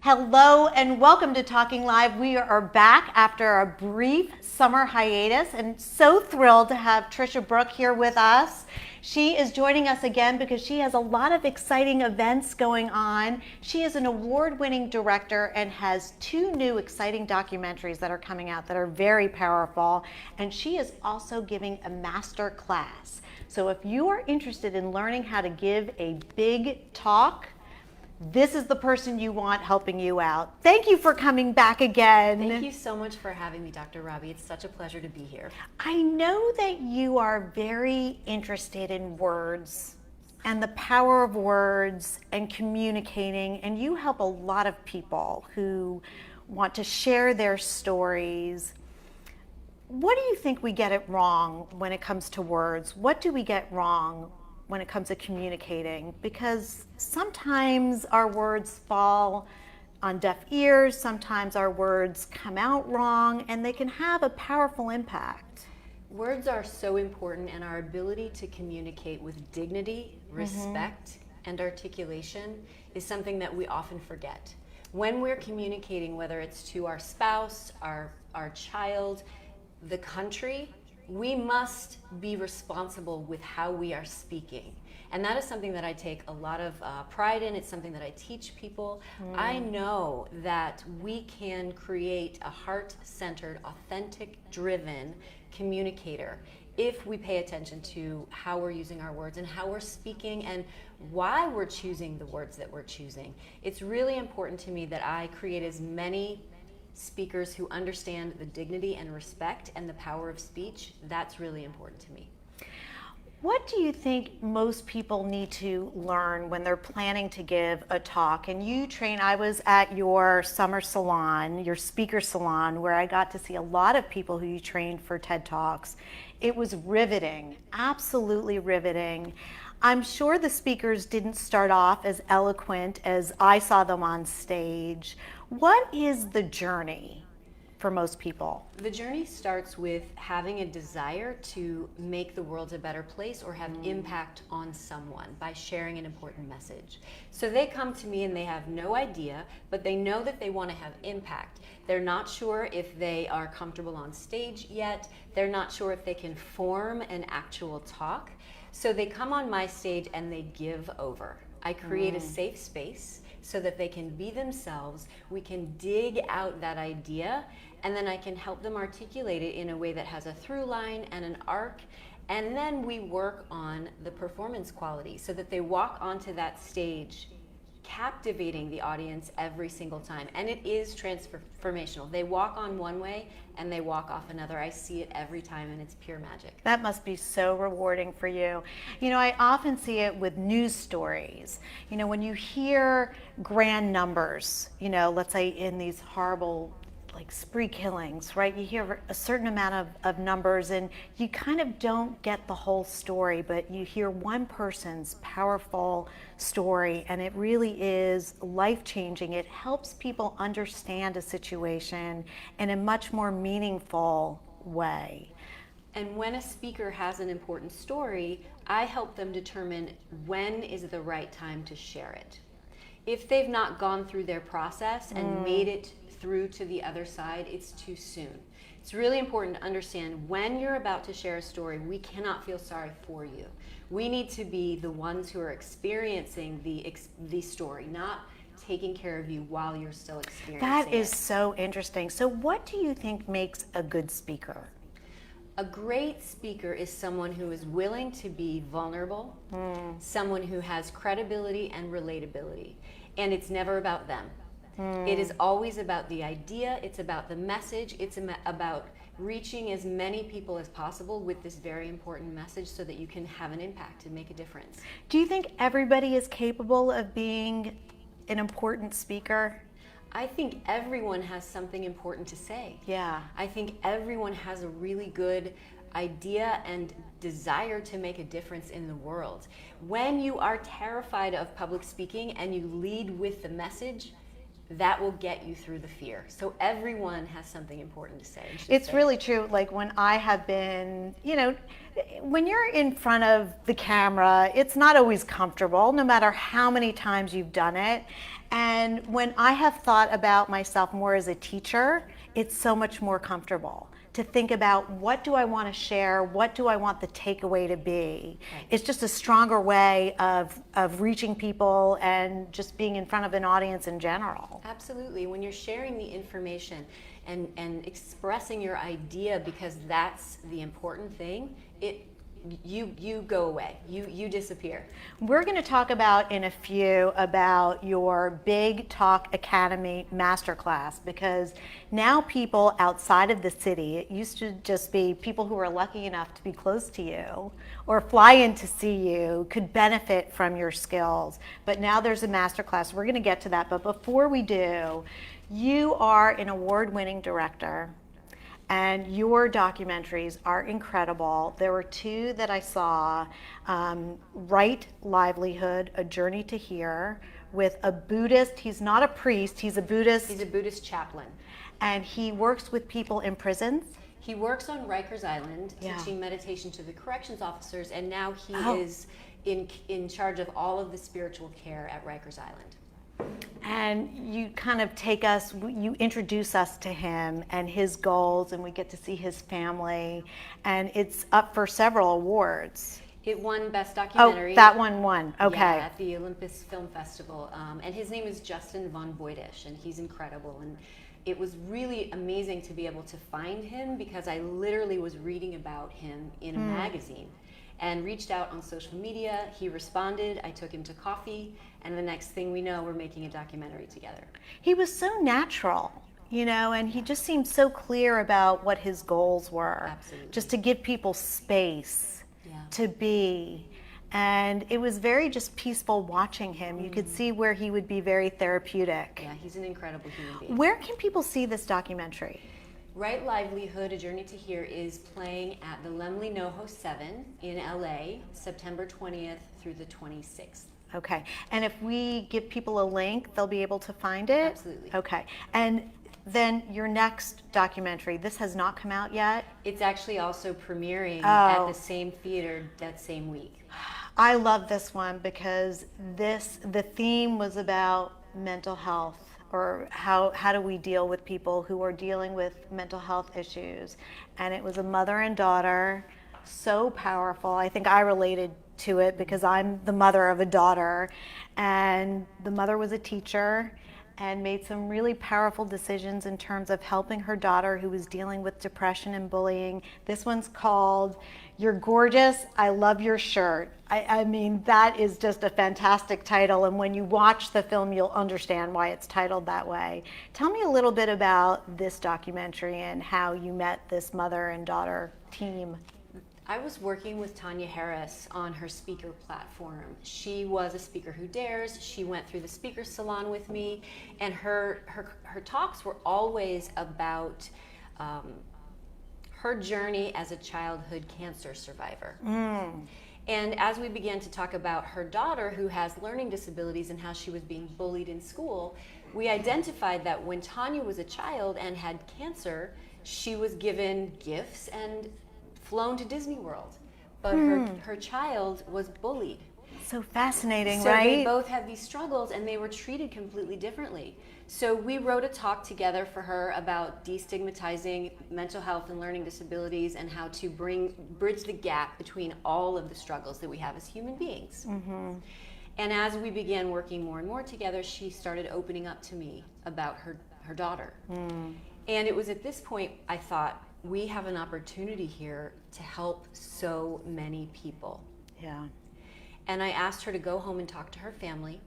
Hello and welcome to Talking Live. We are back after a brief summer hiatus and so thrilled to have Tricia Brouk here with us. She is joining us again because she has a lot of exciting events going on. She is an award-winning director and has two new exciting documentaries that are coming out that are very powerful. And she is also giving a master class. So if you are interested in learning how to give a big talk, this is the person you want helping you out. Thank you for coming back again. Thank you so much for having me, Dr. Robi. It's such a pleasure to be here. I know that you are very interested in words and the power of words and communicating, and you help a lot of people who want to share their stories. What do you think we get it wrong when it comes to words? What do we get wrong when it comes to communicating? Because sometimes our words fall on deaf ears, sometimes our words come out wrong, and they can have a powerful impact. Words are so important, and our ability to communicate with dignity, respect, and articulation is something that we often forget. When we're communicating, whether it's to our spouse, our child, the country, we must be responsible with how we are speaking. And that is something that I take a lot of pride in. It's something that I teach people. I know that we can create a heart-centered, authentic, driven communicator if we pay attention to how we're using our words and how we're speaking and why we're choosing the words that we're choosing. It's really important to me that I create as many speakers who understand the dignity and respect and the power of speech. That's really important to me. What do you think most people need to learn when they're planning to give a talk? And you train, I was at your summer salon, your speaker salon, where I got to see a lot of people who you trained for TED Talks. It was riveting, absolutely riveting. I'm sure the speakers didn't start off as eloquent as I saw them on stage. What is the journey for most people? The journey starts with having a desire to make the world a better place or have impact on someone by sharing an important message. So they come to me and they have no idea, but they know that they want to have impact. They're not sure if they are comfortable on stage yet. They're not sure if they can form an actual talk. So they come on my stage and they give over. I create a safe space so that they can be themselves. We can dig out that idea, and then I can help them articulate it in a way that has a through line and an arc. And then we work on the performance quality so that they walk onto that stage captivating the audience every single time. And it is transformational. They walk on one way and they walk off another. I see it every time, and it's pure magic. That must be so rewarding for you. You know, I often see it with news stories. You know, when you hear grand numbers, you know, let's say in these horrible like spree killings, right? You hear a certain amount of numbers and you kind of don't get the whole story, but you hear one person's powerful story and it really is life-changing. It helps people understand a situation in a much more meaningful way. And when a speaker has an important story, I help them determine when is the right time to share it. If they've not gone through their process and made it through to the other side, it's too soon. It's really important to understand when you're about to share a story, we cannot feel sorry for you. We need to be the ones who are experiencing the story, not taking care of you while you're still experiencing it. That is so interesting. So what do you think makes a good speaker? A great speaker is someone who is willing to be vulnerable, someone who has credibility and relatability, and it's never about them. It is always about the idea, it's about the message, it's about reaching as many people as possible with this very important message so that you can have an impact and make a difference. Do you think everybody is capable of being an important speaker? I think everyone has something important to say. Yeah. I think everyone has a really good idea and desire to make a difference in the world. When you are terrified of public speaking and you lead with the message, that will get you through the fear. So everyone has something important to say. It's really true. Like when I have been, when you're in front of the camera, it's not always comfortable, no matter how many times you've done it. And when I have thought about myself more as a teacher, it's so much more comfortable to think about, what do I want to share? What do I want the takeaway to be? Right. It's just a stronger way of reaching people and just being in front of an audience in general. Absolutely. When you're sharing the information and expressing your idea, because that's the important thing, you go away, you disappear. We're going to talk about in a few about your Big Talk Academy Masterclass, because now people outside of the city, it used to just be people who were lucky enough to be close to you or fly in to see you could benefit from your skills. But now there's a masterclass. We're going to get to that. But before we do, you are an award-winning director. And your documentaries are incredible. There were two that I saw, Right Livelihood, A Journey to Here, with a Buddhist. He's not a priest, he's a Buddhist. He's a Buddhist chaplain. And he works with people in prisons. He works on Rikers Island, teaching meditation to the corrections officers, and now he is in charge of all of the spiritual care at Rikers Island. And you kind of you introduce us to him and his goals, and we get to see his family, and it's up for several awards. It won Best Documentary. Oh, that one won. Okay. Yeah, at the Olympus Film Festival. And his name is Justin Von Boydish, and he's incredible. And it was really amazing to be able to find him, because I literally was reading about him in a magazine and reached out on social media. He responded. I took him to coffee, and the next thing we know, we're making a documentary together. He was so natural, and he just seemed so clear about what his goals were. Absolutely. Just to give people space to be. And it was very just peaceful watching him. You could see where he would be very therapeutic. Yeah, he's an incredible human being. Where can people see this documentary? Right Livelihood, A Journey to Here is playing at the Laemmle NoHo 7 in LA, September 20th through the 26th. Okay. And if we give people a link, they'll be able to find it? Absolutely. Okay. And then your next documentary, this has not come out yet? It's actually also premiering at the same theater that same week. I love this one because the theme was about mental health, or how do we deal with people who are dealing with mental health issues. And it was a mother and daughter, so powerful. I think I related to it because I'm the mother of a daughter, and the mother was a teacher and made some really powerful decisions in terms of helping her daughter who was dealing with depression and bullying. This one's called You're Gorgeous, I Love Your Shirt. I mean, that is just a fantastic title, and when you watch the film, you'll understand why it's titled that way. Tell me a little bit about this documentary and how you met this mother and daughter team. I was working with Tanya Harris on her speaker platform. She was a Speaker Who Dares. She went through the speaker salon with me, and her talks were always about her journey as a childhood cancer survivor. And as we began to talk about her daughter who has learning disabilities and how she was being bullied in school, we identified that when Tanya was a child and had cancer, she was given gifts and flown to Disney World, but her child was bullied. So fascinating, so right? So they both had these struggles, and they were treated completely differently. So we wrote a talk together for her about destigmatizing mental health and learning disabilities, and how to bridge the gap between all of the struggles that we have as human beings. And as we began working more and more together, she started opening up to me about her daughter. And it was at this point I thought, we have an opportunity here to help so many people. Yeah. And I asked her to go home and talk to her family,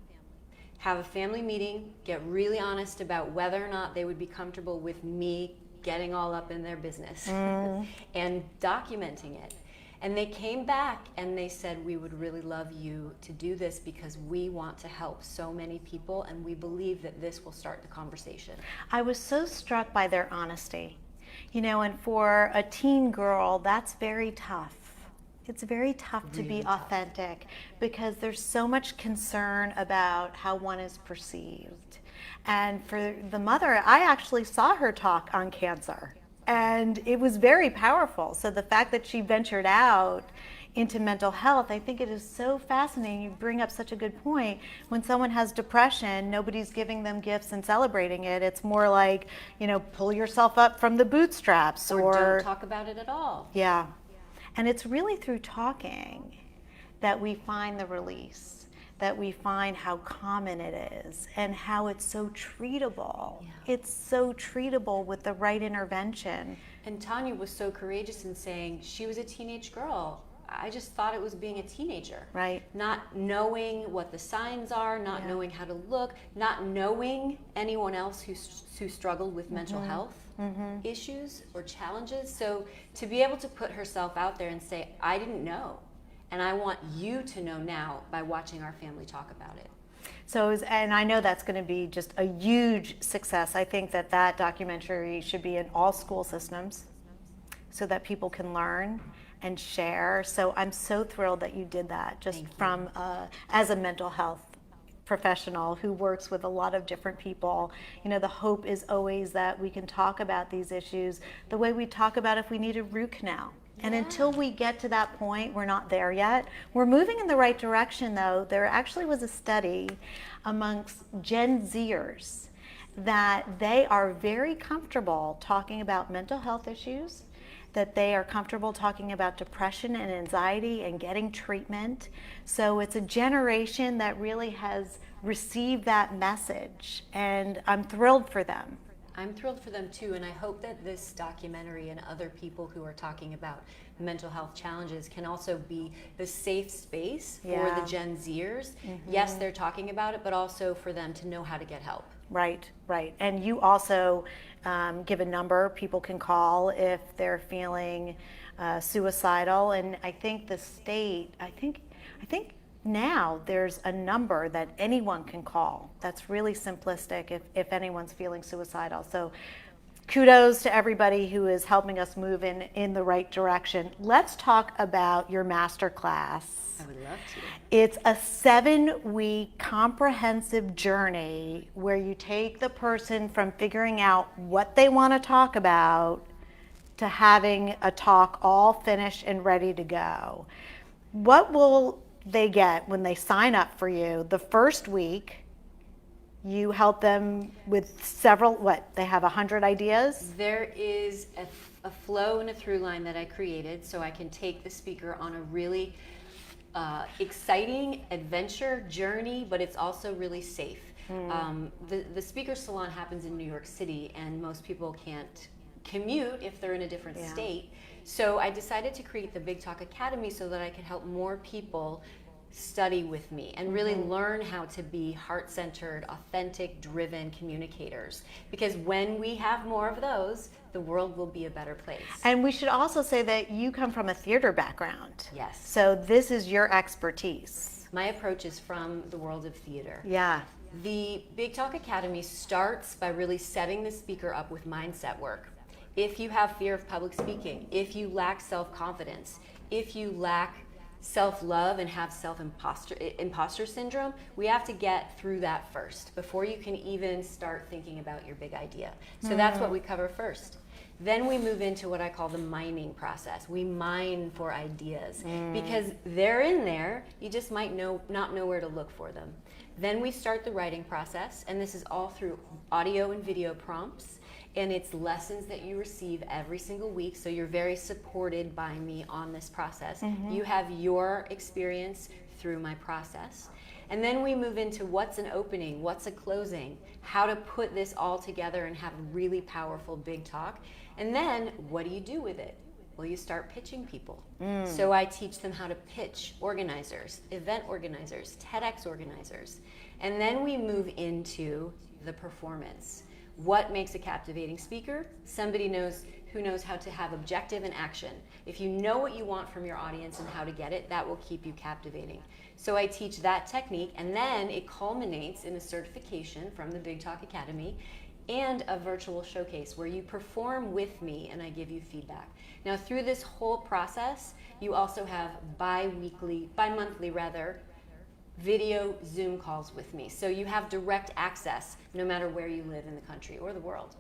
have a family meeting, get really honest about whether or not they would be comfortable with me getting all up in their business and documenting it. And they came back and they said, we would really love you to do this because we want to help so many people, and we believe that this will start the conversation. I was so struck by their honesty. And for a teen girl, that's very tough. It's very tough to be authentic because there's so much concern about how one is perceived. And for the mother, I actually saw her talk on cancer, and it was very powerful. So the fact that she ventured out into mental health, I think it is so fascinating. You bring up such a good point. When someone has depression, nobody's giving them gifts and celebrating it. It's more like, pull yourself up from the bootstraps, or don't talk about it at all. Yeah. And it's really through talking that we find the release, that we find how common it is and how it's so treatable. Yeah. It's so treatable with the right intervention. And Tanya was so courageous in saying she was a teenage girl. I just thought it was being a teenager. Right. Not knowing what the signs are, not knowing how to look, not knowing anyone else who struggled with mental health issues or challenges. So to be able to put herself out there and say, I didn't know, and I want you to know now by watching our family talk about it. So, and I know that's going to be just a huge success. I think that documentary should be in all school systems so that people can learn and share. So I'm so thrilled that you did that, just from as a mental health professional who works with a lot of different people. The hope is always that we can talk about these issues the way we talk about if we need a root canal. And until we get to that point, we're not there yet. We're moving in the right direction, though. There actually was a study amongst Gen Zers that they are very comfortable talking about mental health issues, that they are comfortable talking about depression and anxiety and getting treatment. So it's a generation that really has received that message, and I'm thrilled for them. I'm thrilled for them too, and I hope that this documentary and other people who are talking about mental health challenges can also be the safe space for the Gen Zers. Yes, they're talking about it, but also for them to know how to get help. Right. And you also give a number people can call if they're feeling suicidal. And I think the state, I think now there's a number that anyone can call that's really simplistic if anyone's feeling suicidal. So kudos to everybody who is helping us move in the right direction. Let's talk about your master class. I would love to. It's a 7-week comprehensive journey where you take the person from figuring out what they want to talk about to having a talk all finished and ready to go. What will they get when they sign up for you? The first week, you help them with they have 100 ideas? There is a flow and a through line that I created so I can take the speaker on a really exciting adventure journey, but it's also really safe. The speaker salon happens in New York City, and most people can't commute if they're in a different state. So I decided to create the Big Talk Academy so that I could help more people study with me and really learn how to be heart-centered, authentic, driven communicators. Because when we have more of those, the world will be a better place. And we should also say that you come from a theater background. Yes. So this is your expertise. My approach is from the world of theater. Yeah. The Big Talk Academy starts by really setting the speaker up with mindset work. If you have fear of public speaking, if you lack self-confidence, if you lack self-love and have imposter syndrome, we have to get through that first before you can even start thinking about your big idea. So that's what we cover first. Then we move into what I call the mining process. We mine for ideas because they're in there, you just might not know where to look for them. Then we start the writing process, and this is all through audio and video prompts, and it's lessons that you receive every single week, so you're very supported by me on this process. You have your experience through my process. And then we move into what's an opening, what's a closing, how to put this all together and have a really powerful big talk. And then what do you do with it? Well, you start pitching people. So I teach them how to pitch organizers, event organizers, TEDx organizers. And then we move into the performance. What makes a captivating speaker? Somebody who knows how to have objective and action. If you know what you want from your audience and how to get it, that will keep you captivating. So I teach that technique, and then it culminates in a certification from the Big Talk Academy and a virtual showcase where you perform with me and I give you feedback. Now, through this whole process, you also have bi-monthly video Zoom calls with me. So you have direct access no matter where you live in the country or the world.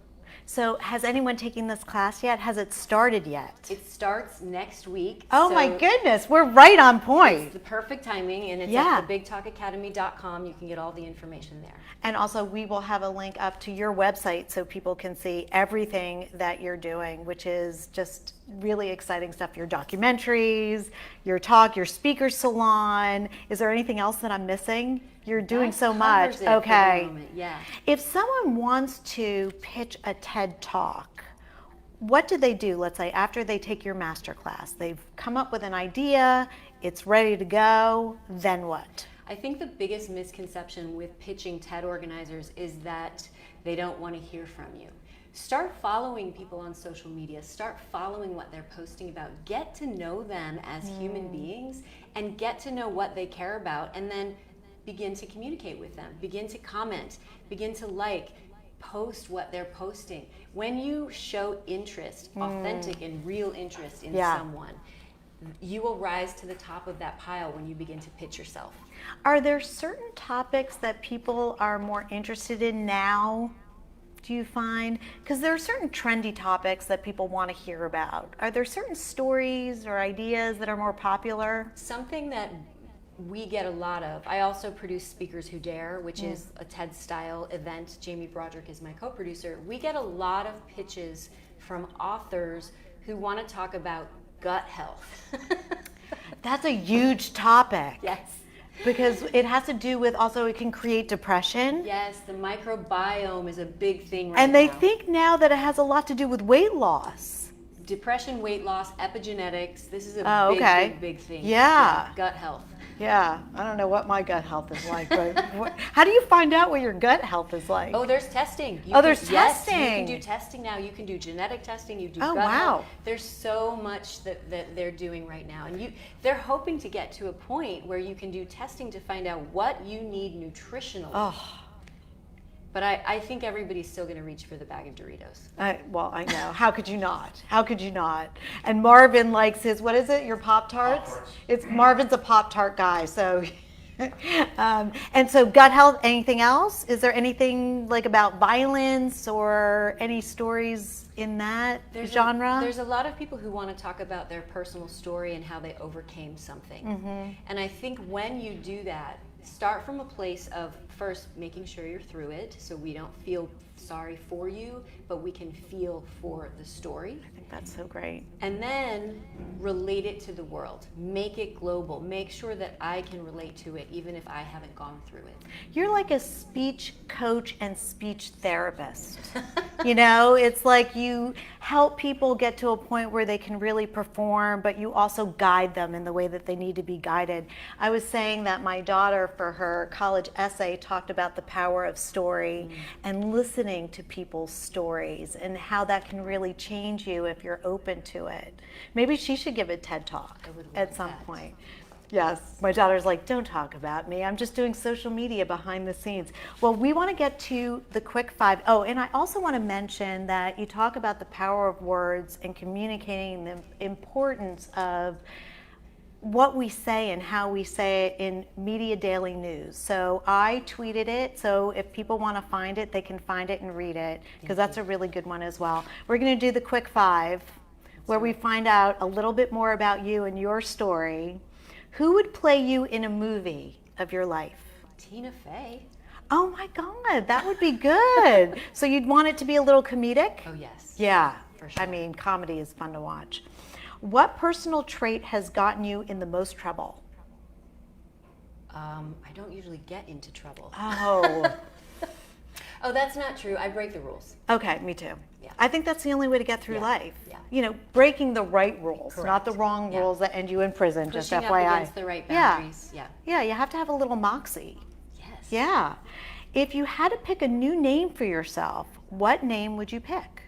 So has anyone taken this class yet? Has it started yet? It starts next week. Oh so my goodness, we're right on point. It's the perfect timing, and it's Yeah. at thebigtalkacademy.com. You can get all the information there. And also we will have a link up to your website so people can see everything that you're doing, which is just really exciting stuff. Your documentaries, your talk, your speaker salon. Is there anything else that I'm missing? You're doing That so much. covers it for the Okay. moment, yeah. If someone wants to pitch a TED Talk, what do they do? Let's say after they take your master class, they've come up with an idea, it's ready to go, then what? I think the biggest misconception with pitching TED organizers is that they don't want to hear from you. Start following people on social media. Start following what they're posting about. Get to know them as human beings and get to know what they care about, and then begin to communicate with them. Begin to comment. Begin to like. Post what they're posting. When you show interest, authentic and real interest in someone, you will rise to the top of that pile when you begin to pitch yourself. Are there certain topics that people are more interested in now, do you find? Because there are certain trendy topics that people want to hear about. Are there certain stories or ideas that are more popular? Something that we get a lot of. I also produce Speakers Who Dare, which is a TED style event. Jamie Broderick is my co-producer. We get a lot of pitches from authors who want to talk about gut health. That's a huge topic. Yes. Because it has to do with also it can create depression. Yes, the microbiome is a big thing right now. And they think now that it has a lot to do with weight loss. Depression, weight loss, epigenetics. This is a big thing. Yeah. Gut health. Yeah, I don't know what my gut health is like, but how do you find out what your gut health is like? Oh, there's testing. There's yes, testing. You can do testing now. You can do genetic testing. You do Oh, gut wow. health. There's so much that they're doing right now. And they're hoping to get to a point where you can do testing to find out what you need nutritionally. Oh. But I think everybody's still going to reach for the bag of Doritos. Well, I know. How could you not? How could you not? And Marvin likes his, what is it, your Pop-Tarts? It's Marvin's a Pop-Tart guy, so. And so gut health, anything else? Is there anything like about violence or any stories in that genre? There's a lot of people who want to talk about their personal story and how they overcame something. And I think when you do that, start from a place of first making sure you're through it so we don't feel sorry for you, but we can feel for the story. I think that's so great. And then relate it to the world. Make it global. Make sure that I can relate to it even if I haven't gone through it. You're like a speech coach and speech therapist. You know, it's like you help people get to a point where they can really perform, but you also guide them in the way that they need to be guided. I was saying that my daughter, for her college essay, talked about the power of story and listening to people's stories and how that can really change you if you're open to it. Maybe she should give a TED Talk at some point. Yes, my daughter's like, don't talk about me. I'm just doing social media behind the scenes. Well, we want to get to the quick five. Oh, and I also want to mention that you talk about the power of words and communicating the importance of what we say and how we say it in Media Daily News. So I tweeted it, so if people want to find it, they can find it and read it, because that's a really good one as well. We're going to do the quick five, where we find out a little bit more about you and your story. Who would play you in a movie of your life? Tina Fey. Oh my God, that would be good. So you'd want it to be a little comedic? Oh yes. Yeah, for sure. I mean, comedy is fun to watch. What personal trait has gotten you in the most trouble? I don't usually get into trouble. Oh. Oh, that's not true. I break the rules. Okay, me too. Yeah. I think that's the only way to get through life. Yeah. You know, breaking the right rules, Correct. not the wrong rules that end you in prison, Pushing just up FYI. against the right boundaries. Yeah. Yeah, you have to have a little moxie. Yes. Yeah. If you had to pick a new name for yourself, what name would you pick?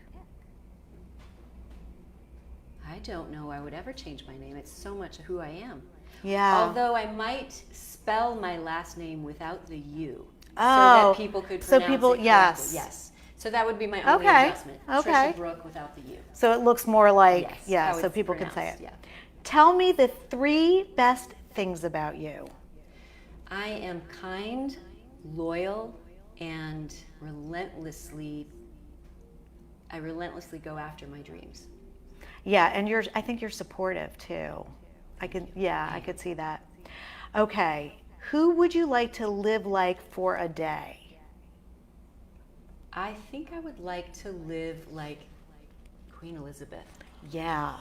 I don't know I would ever change my name. It's so much who I am. Yeah. Although I might spell my last name without the U. Oh, so that people could pronounce it correctly. yes. Yes. So that would be my only Okay, adjustment. okay. Tricia Brouk without the U. So it looks more like, Yes, yeah, how so it's people can say it. pronounced, yeah. Tell me the 3 best things about you. I am kind, loyal, and I relentlessly go after my dreams. Yeah, and I think you're supportive too. I could see that. Okay, who would you like to live like for a day? I think I would like to live like Queen Elizabeth. Yeah.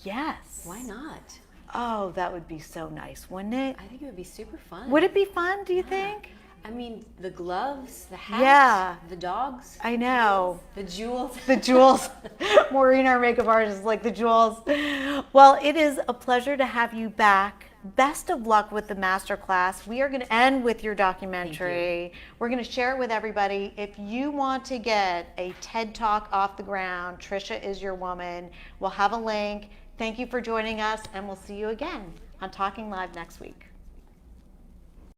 Yes. Why not? Oh, that would be so nice, wouldn't it? I think it would be super fun. Would it be fun, do you think? I mean, the gloves, the hat, Yeah. the dogs, I know. the jewels. The jewels. Maureen, our makeup artist, is like the jewels. Well, it is a pleasure to have you back. Best of luck with the masterclass. We are going to end with your documentary. We're going to share it with everybody. If you want to get a TED Talk off the ground, Tricia is your woman. We'll have a link. Thank you for joining us, and we'll see you again on Talking Live next week.